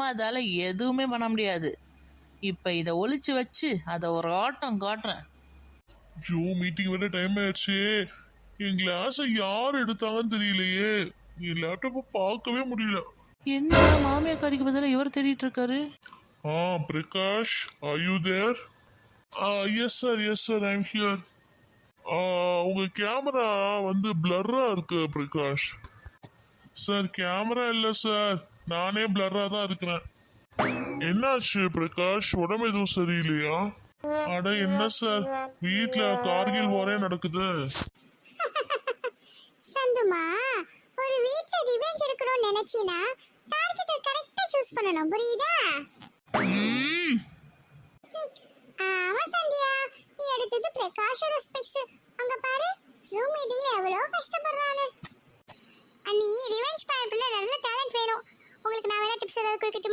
அதால எதுவுமே பண்ண முடியாது. இப்ப இதை ஒளிச்சு வச்சு அதை ஒரு ஆட்டம் காட்டுறேன். ஜோ மீட்டிங் வர டைம் ஆயிடுச்சு. என் கிளாஸை யார் எடுத்தாங்கன்னு தெரியலையே. என் லேப்டாப்பை பார்க்கவே முடியல. என்ன மாமியார் கறிக்கு பதிலாக இவர் தேடிட்டு இருக்காரு? Prakash, are you there? Yes sir I'm here. உங்க கேமரா வந்து பிளர்ரா இருக்கு பிரகாஷ். சார் கேமரா இல்லை சார், நானே பிளர்ரா தான் இருக்கிறேன். என்னாச்சு பிரகாஷ், உடம்பு எதுவும் சரியில்லையா? அட என்ன சார், வீட்ல கார்கில் வாரே நடக்குது. சந்துமா, ஒரு வீட்ல ரிவெஞ்ச் எடுக்கணும்னு நினைச்சீனா டார்கெட்டை கரெக்ட்டா சூஸ் பண்ணணும், புரியுதா? ஆமா சந்தியா, நீ எடுத்தது பிரகாஷோட ஸ்பெக்ஸ். அங்க பாரு, ஜூம் மீட்டிங்ல எவ்வளவு கஷ்டப்படுறானே. அண்ணி, ரிவெஞ்ச் பண்றதுல நல்ல டேலண்ட் வேணும். உங்களுக்கு நான் வேணா டிப்ஸ் ஏதாவது கொடுக்கட்டுமா?